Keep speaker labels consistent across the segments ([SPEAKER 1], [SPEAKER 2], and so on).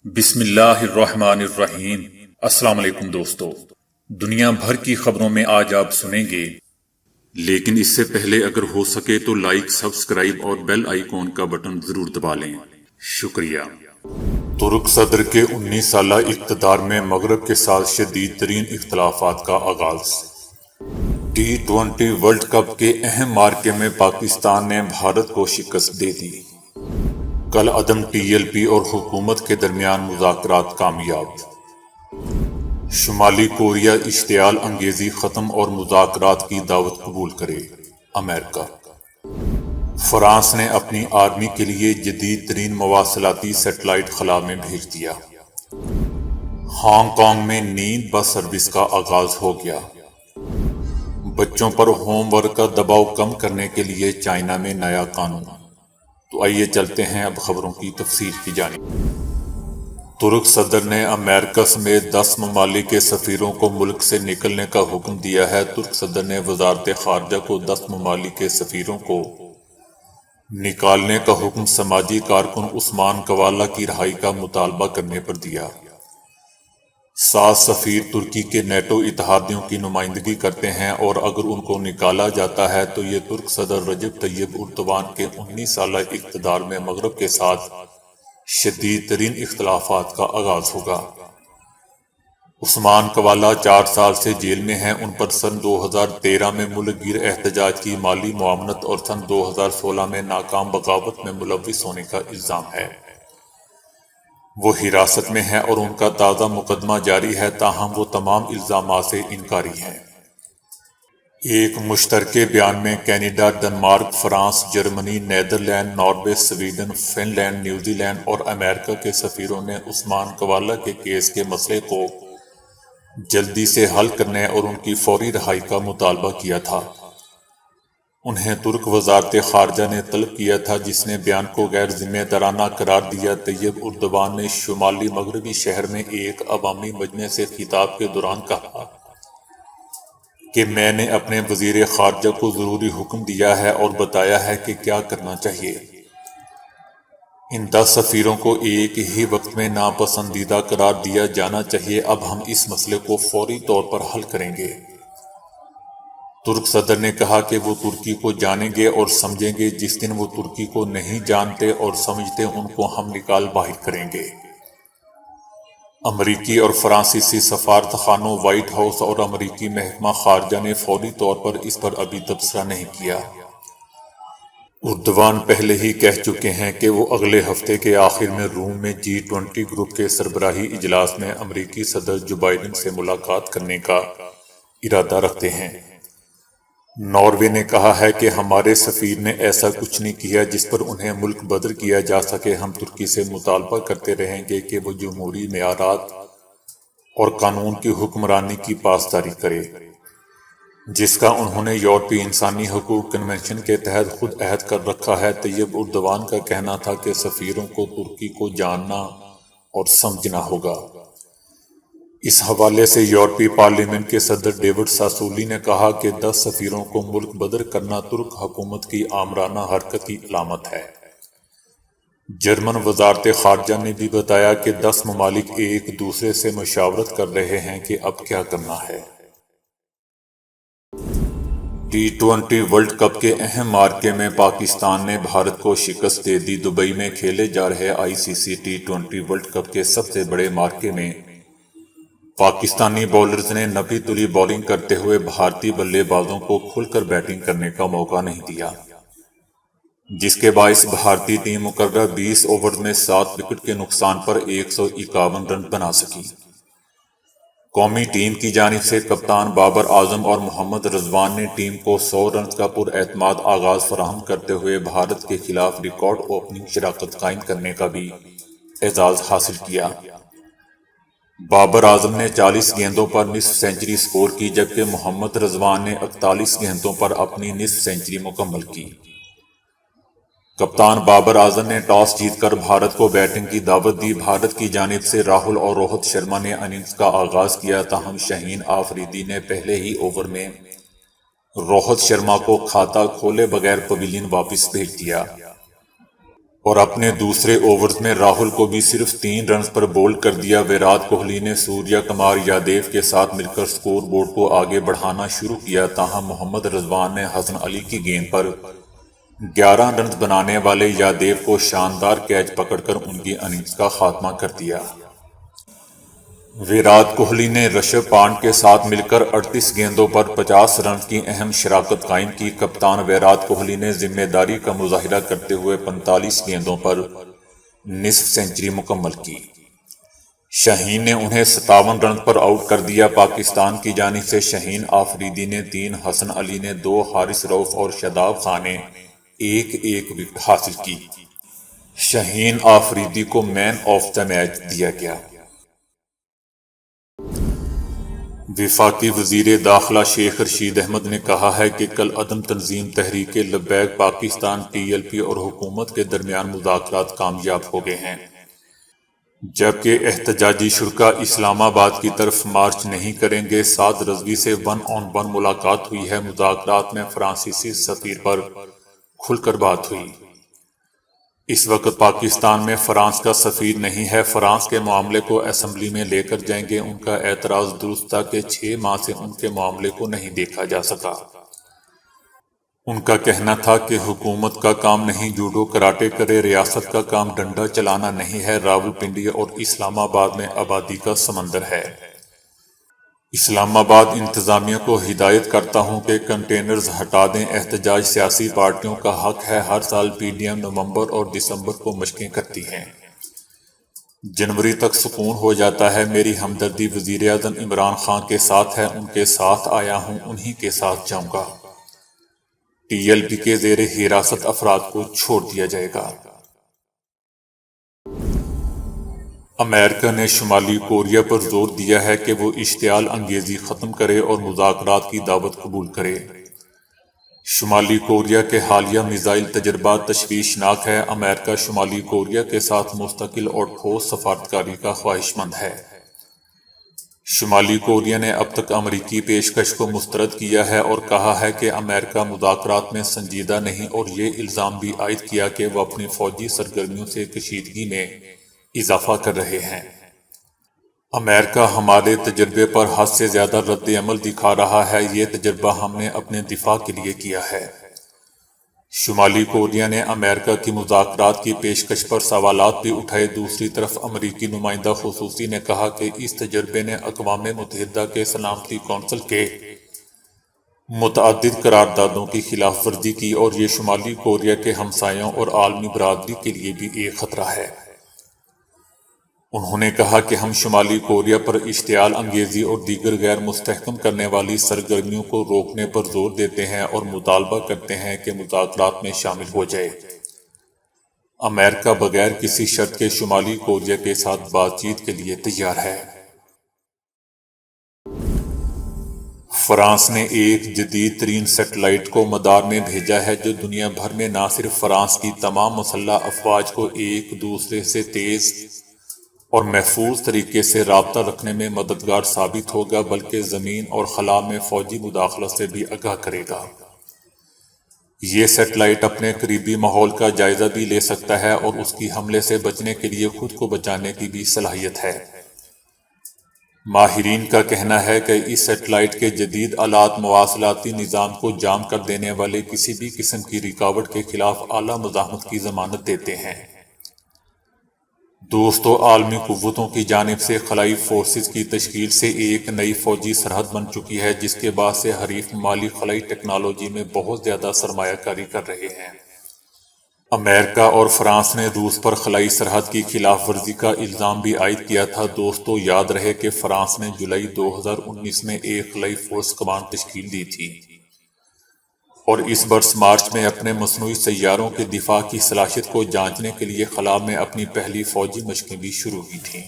[SPEAKER 1] بسم اللہ الرحمن الرحیم۔ السلام علیکم دوستو، دنیا بھر کی خبروں میں آج آپ سنیں گے، لیکن اس سے پہلے اگر ہو سکے تو لائک، سبسکرائب اور بیل آئیکن کا بٹن ضرور دبا لیں۔ شکریہ۔ ترک صدر کے 19 سالہ اقتدار میں مغرب کے ساتھ شدید ترین اختلافات کا آغاز۔ T20 ورلڈ کپ کے اہم مارکے میں پاکستان نے بھارت کو شکست دے دی۔ کل عدم TLP اور حکومت کے درمیان مذاکرات کامیاب۔ شمالی کوریا اشتعال انگیزی ختم اور مذاکرات کی دعوت قبول کرے۔ امریکہ۔ فرانس نے اپنی آرمی کے لیے جدید ترین مواصلاتی سیٹلائٹ خلا میں بھیج دیا۔ ہانگ کانگ میں نیند بس سروس کا آغاز ہو گیا۔ بچوں پر ہوم ورک کا دباؤ کم کرنے کے لیے چائنا میں نیا قانون۔ تو آئیے چلتے ہیں اب خبروں کی تفصیل کی جانب۔ ترک صدر نے امریکہ سمیت 10 ممالک کے سفیروں کو ملک سے نکلنے کا حکم دیا ہے۔ ترک صدر نے وزارت خارجہ کو 10 ممالک کے سفیروں کو نکالنے کا حکم سماجی کارکن عثمان کوالا کی رہائی کا مطالبہ کرنے پر دیا۔ 7 سفیر ترکی کے نیٹو اتحادیوں کی نمائندگی کرتے ہیں اور اگر ان کو نکالا جاتا ہے تو یہ ترک صدر رجب طیب اردوان کے 19 سالہ اقتدار میں مغرب کے ساتھ شدید ترین اختلافات کا آغاز ہوگا۔ عثمان کوالا 4 سال سے جیل میں ہیں۔ ان پر سن 2013 میں ملک گیر احتجاج کی مالی معاونت اور سن 2016 میں ناکام بغاوت میں ملوث ہونے کا الزام ہے۔ وہ حراست میں ہیں اور ان کا تازہ مقدمہ جاری ہے، تاہم وہ تمام الزامات سے انکاری ہیں۔ ایک مشترکہ بیان میں Canada, Denmark, France, Germany, Netherland, Norway, Sweden, Finland, New Zealand اور امریکہ کے سفیروں نے عثمان کوالا کے کیس کے مسئلے کو جلدی سے حل کرنے اور ان کی فوری رہائی کا مطالبہ کیا تھا۔ انہیں ترک وزارت خارجہ نے طلب کیا تھا، جس نے بیان کو غیر ذمہ دارانہ قرار دیا۔ طیب اردوان نے شمالی مغربی شہر میں ایک عوامی مجمع سے خطاب کے دوران کہا کہ میں نے اپنے وزیر خارجہ کو ضروری حکم دیا ہے اور بتایا ہے کہ کیا کرنا چاہیے۔ ان 10 سفیروں کو ایک ہی وقت میں ناپسندیدہ قرار دیا جانا چاہیے۔ اب ہم اس مسئلے کو فوری طور پر حل کریں گے۔ ترک صدر نے کہا کہ وہ ترکی کو جانیں گے اور سمجھیں گے، جس دن وہ ترکی کو نہیں جانتے اور سمجھتے ان کو ہم نکال باہر کریں گے۔ امریکی اور فرانسیسی سفارت خانوں، وائٹ ہاؤس اور امریکی محکمہ خارجہ نے فوری طور پر اس پر ابھی تبصرہ نہیں کیا۔ اردوان پہلے ہی کہہ چکے ہیں کہ وہ اگلے ہفتے کے آخر میں روم میں G20 گروپ کے سربراہی اجلاس میں امریکی صدر جو بائیڈن سے ملاقات کرنے کا ارادہ رکھتے ہیں۔ ناروے نے کہا ہے کہ ہمارے سفیر نے ایسا کچھ نہیں کیا جس پر انہیں ملک بدر کیا جا سکے۔ ہم ترکی سے مطالبہ کرتے رہیں گے کہ وہ جمہوری معیارات اور قانون کی حکمرانی کی پاسداری کرے، جس کا انہوں نے یورپی انسانی حقوق کنونشن کے تحت خود عہد کر رکھا ہے۔ طیب اردوان کا کہنا تھا کہ سفیروں کو ترکی کو جاننا اور سمجھنا ہوگا۔ اس حوالے سے یورپی پارلیمنٹ کے صدر ڈیوڈ ساسولی نے کہا کہ 10 سفیروں کو ملک بدر کرنا ترک حکومت کی آمرانہ حرکت کی علامت ہے۔ جرمن وزارت خارجہ نے بھی بتایا کہ 10 ممالک ایک دوسرے سے مشاورت کر رہے ہیں کہ اب کیا کرنا ہے۔ T20 ورلڈ کپ کے اہم مارکے میں پاکستان نے بھارت کو شکست دے دی۔ دبئی میں کھیلے جا رہے ICC T20 ورلڈ کپ کے سب سے بڑے مارکے میں پاکستانی بولرز نے نپی تلی بولنگ کرتے ہوئے بھارتی بلے بازوں کو کھل کر بیٹنگ کرنے کا موقع نہیں دیا، جس کے باعث بھارتی ٹیم مقررہ 20 اوورز میں 7 وکٹ کے نقصان پر 151 رن بنا سکی۔ قومی ٹیم کی جانب سے کپتان بابر اعظم اور محمد رضوان نے ٹیم کو 100 رنز کا پر اعتماد آغاز فراہم کرتے ہوئے بھارت کے خلاف ریکارڈ اوپننگ شراکت قائم کرنے کا بھی اعزاز حاصل کیا۔ بابر اعظم نے 40 گیندوں پر نصف سنچری سکور کی، جبکہ محمد رضوان نے 41 گیندوں پر اپنی نصف سنچری مکمل کی۔ کپتان بابر اعظم نے ٹاس جیت کر بھارت کو بیٹنگ کی دعوت دی۔ بھارت کی جانب سے راہل اور روہت شرما نے اننگز کا آغاز کیا، تاہم شاہین آفریدی نے پہلے ہی اوور میں روہت شرما کو کھاتا کھولے بغیر پویلین واپس بھیج دیا اور اپنے دوسرے اوورز میں راہل کو بھی صرف 3 رنز پر بولڈ کر دیا۔ ویرات کوہلی نے سوریا کمار یادیو کے ساتھ مل کر سکور بورڈ کو آگے بڑھانا شروع کیا، تاہم محمد رضوان نے حسن علی کی گیند پر 11 رنز بنانے والے یادیو کو شاندار کیچ پکڑ کر ان کی اننگز کا خاتمہ کر دیا۔ ویرات کوہلی نے رشبھ پانت کے ساتھ مل کر 38 گیندوں پر 50 رنز کی اہم شراکت قائم کی۔ کپتان ویرات کوہلی نے ذمہ داری کا مظاہرہ کرتے ہوئے 45 گیندوں پر نصف سنچری مکمل کی۔ شاہین نے انہیں 57 رنز پر آؤٹ کر دیا۔ پاکستان کی جانب سے شاہین آفریدی نے 3، حسن علی نے 2، حارث رؤف اور شاداب خان نے 1 وکٹ حاصل کی۔ شاہین آفریدی کو مین آف دا میچ دیا گیا۔ وفاقی وزیر داخلہ شیخ رشید احمد نے کہا ہے کہ کل عدم تنظیم تحریک لبیک پاکستان TLP اور حکومت کے درمیان مذاکرات کامیاب ہو گئے ہیں، جبکہ احتجاجی شرکاء اسلام آباد کی طرف مارچ نہیں کریں گے۔ سعد رضوی سے 1 on 1 ملاقات ہوئی ہے۔ مذاکرات میں فرانسیسی سفیر پر کھل کر بات ہوئی۔ اس وقت پاکستان میں فرانس کا سفیر نہیں ہے، فرانس کے معاملے کو اسمبلی میں لے کر جائیں گے۔ ان کا اعتراض درست تھا کہ 6 ماہ سے ان کے معاملے کو نہیں دیکھا جا سکا۔ ان کا کہنا تھا کہ حکومت کا کام نہیں جوڈو کراٹے کرے، ریاست کا کام ڈنڈا چلانا نہیں ہے۔ راولپنڈی اور اسلام آباد میں آبادی کا سمندر ہے۔ اسلام آباد انتظامیہ کو ہدایت کرتا ہوں کہ کنٹینرز ہٹا دیں۔ احتجاج سیاسی پارٹیوں کا حق ہے۔ ہر سال PDM نومبر اور دسمبر کو مشقیں کرتی ہیں، جنوری تک سکون ہو جاتا ہے۔ میری ہمدردی وزیر اعظم عمران خان کے ساتھ ہے، ان کے ساتھ آیا ہوں، انہی کے ساتھ جاؤں گا۔ TLP کے زیر حراست افراد کو چھوڑ دیا جائے گا۔ امریکہ نے شمالی کوریا پر زور دیا ہے کہ وہ اشتعال انگیزی ختم کرے اور مذاکرات کی دعوت قبول کرے۔ شمالی کوریا کے حالیہ میزائل تجربات تشویشناک ہے۔ امریکہ شمالی کوریا کے ساتھ مستقل اور ٹھوس سفارتکاری کا خواہش مند ہے۔ شمالی کوریا نے اب تک امریکی پیشکش کو مسترد کیا ہے اور کہا ہے کہ امریکہ مذاکرات میں سنجیدہ نہیں، اور یہ الزام بھی عائد کیا کہ وہ اپنی فوجی سرگرمیوں سے کشیدگی میں اضافہ کر رہے ہیں۔ امریکہ ہمارے تجربے پر حد سے زیادہ رد عمل دکھا رہا ہے، یہ تجربہ ہم نے اپنے دفاع کے لیے کیا ہے۔ شمالی کوریا نے امریکہ کی مذاکرات کی پیشکش پر سوالات بھی اٹھائے۔ دوسری طرف امریکی نمائندہ خصوصی نے کہا کہ اس تجربے نے اقوام متحدہ کے سلامتی کونسل کے متعدد قراردادوں کی خلاف ورزی کی، اور یہ شمالی کوریا کے ہمسایوں اور عالمی برادری کے لیے بھی ایک خطرہ ہے۔ انہوں نے کہا کہ ہم شمالی کوریا پر اشتعال انگیزی اور دیگر غیر مستحکم کرنے والی سرگرمیوں کو روکنے پر زور دیتے ہیں اور مطالبہ کرتے ہیں کہ مذاکرات میں شامل ہو جائے۔ امریکہ بغیر کسی شرط کے شمالی کوریا کے ساتھ بات چیت کے لیے تیار ہے۔ فرانس نے ایک جدید ترین سیٹلائٹ کو مدار میں بھیجا ہے جو دنیا بھر میں نہ صرف فرانس کی تمام مسلح افواج کو ایک دوسرے سے تیز اور محفوظ طریقے سے رابطہ رکھنے میں مددگار ثابت ہوگا، بلکہ زمین اور خلا میں فوجی مداخلت سے بھی آگاہ کرے گا۔ یہ سیٹلائٹ اپنے قریبی ماحول کا جائزہ بھی لے سکتا ہے اور اس کی حملے سے بچنے کے لیے خود کو بچانے کی بھی صلاحیت ہے۔ ماہرین کا کہنا ہے کہ اس سیٹلائٹ کے جدید آلات مواصلاتی نظام کو جام کر دینے والے کسی بھی قسم کی رکاوٹ کے خلاف اعلیٰ مزاحمت کی ضمانت دیتے ہیں۔ دوستو، عالمی قوتوں کی جانب سے خلائی فورسز کی تشکیل سے ایک نئی فوجی سرحد بن چکی ہے، جس کے بعد سے حریف ممالک خلائی ٹیکنالوجی میں بہت زیادہ سرمایہ کاری کر رہے ہیں۔ امریکہ اور فرانس نے روس پر خلائی سرحد کی خلاف ورزی کا الزام بھی عائد کیا تھا۔ دوستو، یاد رہے کہ فرانس نے جولائی 2019 میں ایک خلائی فورس کمانڈ تشکیل دی تھی اور اس برس مارچ میں اپنے مصنوعی سیاروں کے دفاع کی صلاحیت کو جانچنے کے لیے خلا میں اپنی پہلی فوجی مشقیں بھی شروع کی تھیں۔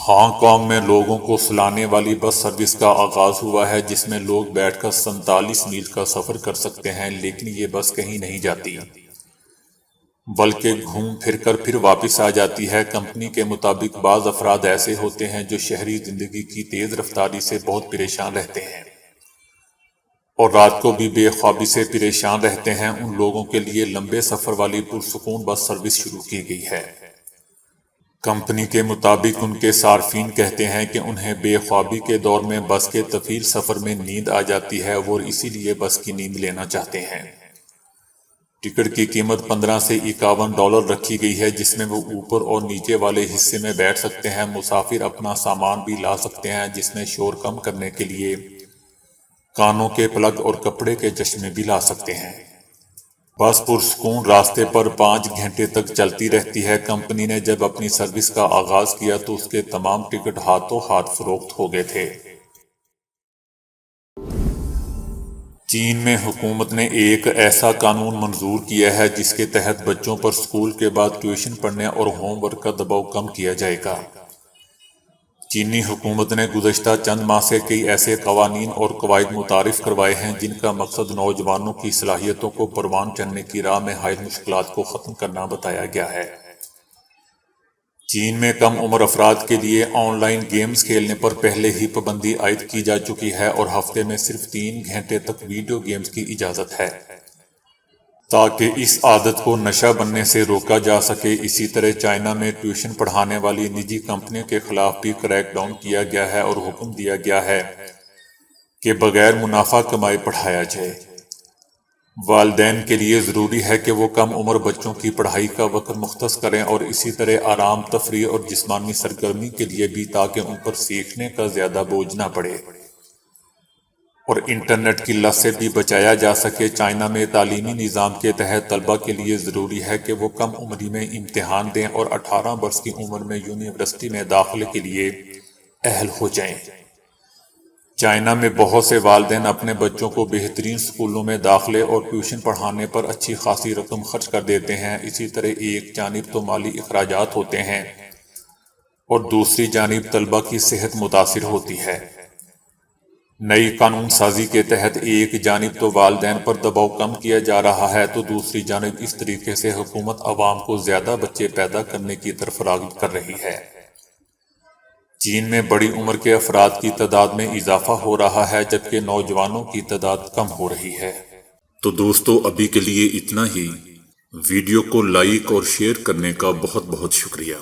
[SPEAKER 1] ہانگ کانگ میں لوگوں کو سلانے والی بس سروس کا آغاز ہوا ہے، جس میں لوگ بیٹھ کر 47 میل کا سفر کر سکتے ہیں، لیکن یہ بس کہیں نہیں جاتی بلکہ گھوم پھر کر پھر واپس آ جاتی ہے۔ کمپنی کے مطابق بعض افراد ایسے ہوتے ہیں جو شہری زندگی کی تیز رفتاری سے بہت پریشان رہتے ہیں۔ اور رات کو بھی بے خوابی سے پریشان رہتے ہیں، ان لوگوں کے لیے لمبے سفر والی پرسکون بس سروس شروع کی گئی ہے۔ کمپنی کے مطابق ان کے صارفین کہتے ہیں کہ انہیں بے خوابی کے دور میں بس کے طویل سفر میں نیند آ جاتی ہے، وہ اسی لیے بس کی نیند لینا چاہتے ہیں۔ ٹکٹ کی قیمت $15 سے $51 رکھی گئی ہے، جس میں وہ اوپر اور نیچے والے حصے میں بیٹھ سکتے ہیں۔ مسافر اپنا سامان بھی لا سکتے ہیں، جس میں شور کم کرنے کے لیے کانوں کے پلگ اور کپڑے کے چشمے بھی لا سکتے ہیں۔ بس پرسکون راستے پر 5 گھنٹے تک چلتی رہتی ہے۔ کمپنی نے جب اپنی سروس کا آغاز کیا تو اس کے تمام ٹکٹ ہاتھوں ہاتھ فروخت ہو گئے تھے۔ چین میں حکومت نے ایک ایسا قانون منظور کیا ہے جس کے تحت بچوں پر اسکول کے بعد ٹیوشن پڑھنے اور ہوم ورک کا دباؤ کم کیا جائے گا۔ چینی حکومت نے گزشتہ چند ماہ سے کئی ایسے قوانین اور قواعد متعارف کروائے ہیں جن کا مقصد نوجوانوں کی صلاحیتوں کو پروان چڑھنے کی راہ میں حائل مشکلات کو ختم کرنا بتایا گیا ہے۔ چین میں کم عمر افراد کے لیے آن لائن گیمز کھیلنے پر پہلے ہی پابندی عائد کی جا چکی ہے اور ہفتے میں صرف 3 گھنٹے تک ویڈیو گیمز کی اجازت ہے، تاکہ اس عادت کو نشہ بننے سے روکا جا سکے۔ اسی طرح چائنا میں ٹیوشن پڑھانے والی نجی کمپنیوں کے خلاف بھی کریک ڈاؤن کیا گیا ہے اور حکم دیا گیا ہے کہ بغیر منافع کمائے پڑھایا جائے۔ والدین کے لیے ضروری ہے کہ وہ کم عمر بچوں کی پڑھائی کا وقت مختص کریں اور اسی طرح آرام، تفریح اور جسمانی سرگرمی کے لیے بھی، تاکہ ان پر سیکھنے کا زیادہ بوجھ نہ پڑے اور انٹرنیٹ کی لت سے بھی بچایا جا سکے۔ چائنا میں تعلیمی نظام کے تحت طلبہ کے لیے ضروری ہے کہ وہ کم عمری میں امتحان دیں اور 18 برس کی عمر میں یونیورسٹی میں داخلے کے لیے اہل ہو جائیں۔ چائنا میں بہت سے والدین اپنے بچوں کو بہترین سکولوں میں داخلے اور ٹیوشن پڑھانے پر اچھی خاصی رقم خرچ کر دیتے ہیں۔ اسی طرح ایک جانب تو مالی اخراجات ہوتے ہیں اور دوسری جانب طلبہ کی صحت متاثر ہوتی ہے۔ نئی قانون سازی کے تحت ایک جانب تو والدین پر دباؤ کم کیا جا رہا ہے تو دوسری جانب اس طریقے سے حکومت عوام کو زیادہ بچے پیدا کرنے کی طرف راغب کر رہی ہے۔ چین میں بڑی عمر کے افراد کی تعداد میں اضافہ ہو رہا ہے جبکہ نوجوانوں کی تعداد کم ہو رہی ہے۔ تو دوستو، ابھی کے لیے اتنا ہی۔ ویڈیو کو لائک اور شیئر کرنے کا بہت بہت شکریہ۔